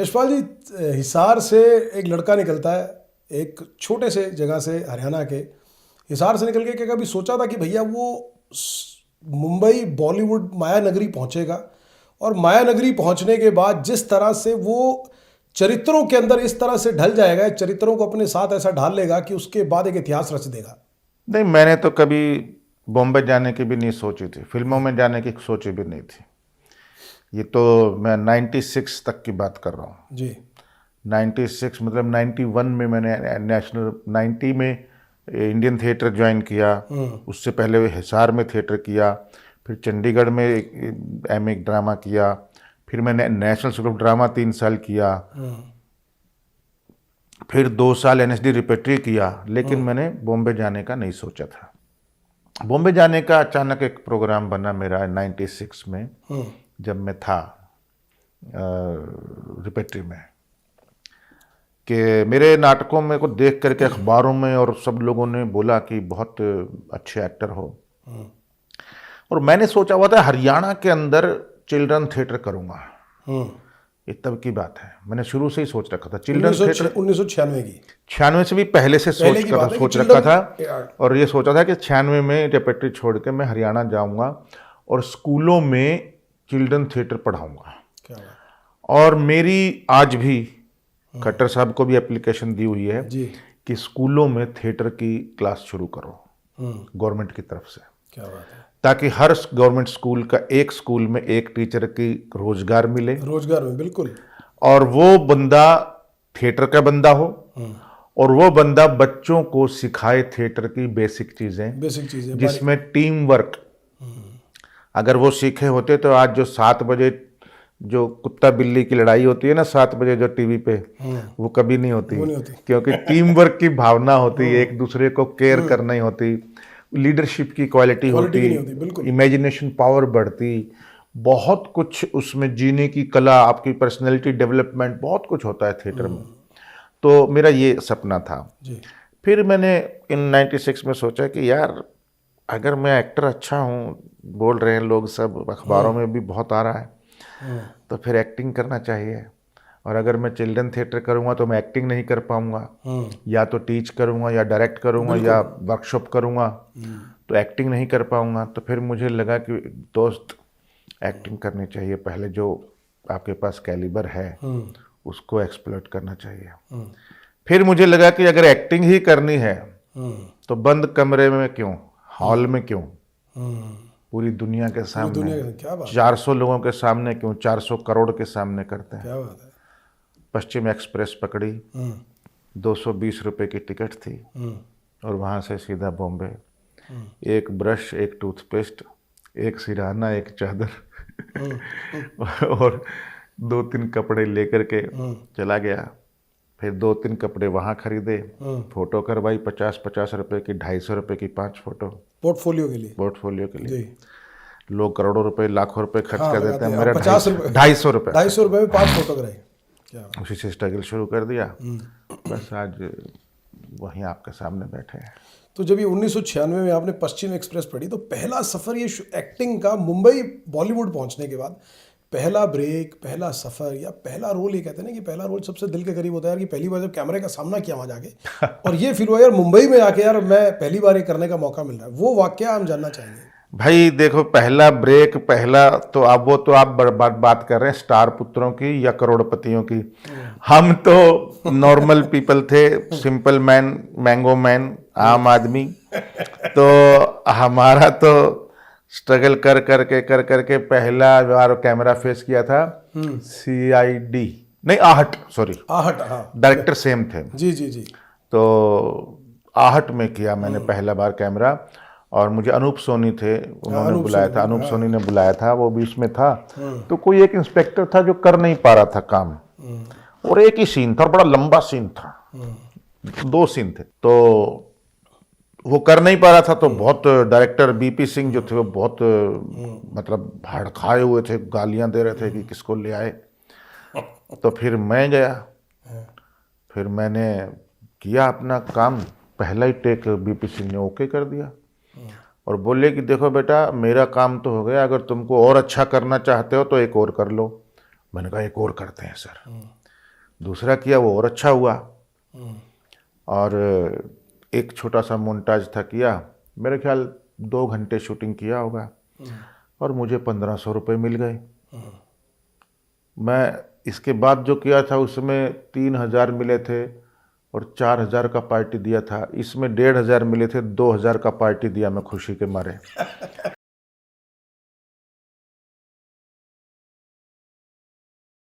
यशपाल जी, हिसार से एक लड़का निकलता है, एक छोटे से जगह से, हरियाणा के हिसार से निकल के क्या कभी सोचा था कि भैया वो मुंबई बॉलीवुड माया नगरी पहुंचेगा? और माया नगरी पहुंचने के बाद जिस तरह से वो चरित्रों के अंदर इस तरह से ढल जाएगा, चरित्रों को अपने साथ ऐसा ढाल लेगा कि उसके बाद एक इतिहास रच देगा। नहीं, मैंने तो कभी बॉम्बे जाने की भी नहीं सोची थी, फिल्मों में जाने की सोची भी नहीं थी। ये तो मैं 96 तक की बात कर रहा हूँ जी। 96 मतलब 91 में मैंने नेशनल 90 में इंडियन थिएटर ज्वाइन किया। उससे पहले हिसार में थिएटर किया, फिर चंडीगढ़ में एमए ड्रामा किया, फिर मैंने नेशनल स्कूल ऑफ ड्रामा 3 साल किया, फिर 2 साल एनएसडी रिपेट्री किया। लेकिन मैंने बॉम्बे जाने का नहीं सोचा था। बॉम्बे जाने का अचानक एक प्रोग्राम बना मेरा 96 में, जब मैं था रिपेट्री में, कि मेरे नाटकों में को देख करके अखबारों में और सब लोगों ने बोला कि बहुत अच्छे एक्टर हो। और मैंने सोचा हुआ था हरियाणा के अंदर चिल्ड्रन थिएटर करूँगा। ये तब की बात है, मैंने शुरू से ही सोच रखा था चिल्ड्रन थिएटर। 1996 की? 96 से भी पहले से सोच रखा था। और ये सोचा था कि 96 में रेपेट्री छोड़ के मैं हरियाणा जाऊंगा और स्कूलों में चिल्ड्रन थिएटर पढ़ाऊंगा। और मेरी आज भी खट्टर साहब को भी एप्लीकेशन दी हुई है कि स्कूलों में थिएटर की क्लास शुरू करो गवर्नमेंट की तरफ से। क्या बात है। ताकि हर गवर्नमेंट स्कूल का एक स्कूल में एक टीचर की रोजगार मिले। रोजगार में, बिल्कुल। और वो बंदा थिएटर का बंदा हो और वो बंदा बच्चों को सिखाए थिएटर की बेसिक चीजें, जिसमें टीम वर्क। अगर वो सीखे होते तो आज जो 7 बजे जो कुत्ता बिल्ली की लड़ाई होती है ना 7 बजे जो टीवी पे, वो कभी नहीं होती, क्योंकि टीम वर्क की भावना होती है, एक दूसरे को केयर करनी होती, लीडरशिप की क्वालिटी होती, इमेजिनेशन पावर बढ़ती, बहुत कुछ उसमें, जीने की कला, आपकी पर्सनैलिटी डेवलपमेंट, बहुत कुछ होता है थिएटर में। तो मेरा ये सपना था जी। फिर मैंने इन 96 में सोचा कि यार अगर मैं एक्टर अच्छा हूँ, बोल रहे हैं लोग, सब अखबारों में भी बहुत आ रहा है, तो फिर एक्टिंग करना चाहिए। और अगर मैं चिल्ड्रन थिएटर करूँगा तो मैं एक्टिंग नहीं कर पाऊँगा, या तो टीच करूँगा या डायरेक्ट करूँगा या वर्कशॉप करूँगा, तो एक्टिंग नहीं कर पाऊँगा। तो फिर मुझे लगा कि दोस्त एक्टिंग करनी चाहिए, पहले जो आपके पास कैलिबर है उसको एक्सप्लॉइट करना चाहिए। फिर मुझे लगा कि अगर एक्टिंग ही करनी है तो बंद कमरे में क्यों, हॉल में क्यों, पूरी दुनिया के सामने, 400 लोगों के सामने क्यों, 400 करोड़ के सामने करते हैं। क्या बात है। पश्चिम एक्सप्रेस पकड़ी, 220 रुपए की टिकट थी, और वहाँ से सीधा बॉम्बे। एक ब्रश, एक टूथपेस्ट, एक सिरहाना, एक चादर और 2-3 कपड़े लेकर के चला गया। फिर 2-3 कपड़े वहाँ खरीदे, फोटो करवाई 50-50 रुपए की, 250 रुपए की 5 फोटो, पोर्टफोलियो के लिए। लोग करोड़ों रुपए, लाखों रुपए खर्च कर देते हैं, मेरा 250 रुपए में 5 फोटो कराई। उसी से स्ट्रगल शुरू कर दिया, बस आज वहीं आपके सामने बैठे हैं। तो जब ये 1996 में आपने पश्चिम एक्सप्रेस पढ़ी, तो पहला सफ़र ये एक्टिंग का, मुंबई बॉलीवुड पहुंचने के बाद पहला ब्रेक, पहला सफ़र या पहला रोल, ये कहते हैं ना कि पहला रोल सबसे दिल के करीब होता है यार, कि पहली बार जब कैमरे का सामना किया वहाँ जाके और ये फील हुआ यार मुंबई में आके यार मैं पहली बार ये करने का मौका मिल रहा है, वो वाकया हम जानना चाहेंगे। भाई देखो, पहला ब्रेक, पहला तो आप बात कर रहे हैं स्टार पुत्रों की या करोड़पतियों की। हम तो नॉर्मल पीपल थे, सिंपल मैन, मैंगो मैन, आम आदमी। तो हमारा तो स्ट्रगल कर करके पहला बार कैमरा फेस किया था CID, नहीं आहट, सॉरी आहट, डायरेक्टर सेम थे जी। तो आहट में किया मैंने पहला बार कैमरा, और मुझे अनूप सोनी थे, उन्होंने बुलाया था, अनूप सोनी ने बुलाया था, वो भी उसमें था। तो कोई एक इंस्पेक्टर था जो कर नहीं पा रहा था काम, और एक ही सीन था, बड़ा लंबा सीन था, 2 सीन थे, तो वो कर नहीं पा रहा था। तो बहुत डायरेक्टर BP सिंह जो थे वो बहुत मतलब भड़काए हुए थे, गालियां दे रहे थे कि किसको ले आए। तो फिर मैं गया, फिर मैंने किया अपना काम, पहला ही टेक BP सिंह ने ओके कर दिया और बोले कि देखो बेटा, मेरा काम तो हो गया, अगर तुमको और अच्छा करना चाहते हो तो एक और कर लो। मैंने कहा एक और करते हैं सर। दूसरा किया, वो और अच्छा हुआ। और एक छोटा सा मोन्टाज था, किया, मेरे ख्याल 2 घंटे शूटिंग किया होगा, और मुझे 1500 रुपये मिल गए। मैं इसके बाद जो किया था उसमें 3000 मिले थे और 4000 का पार्टी दिया था। इसमें 1500 मिले थे, 2000 का पार्टी दिया मैं खुशी के मारे।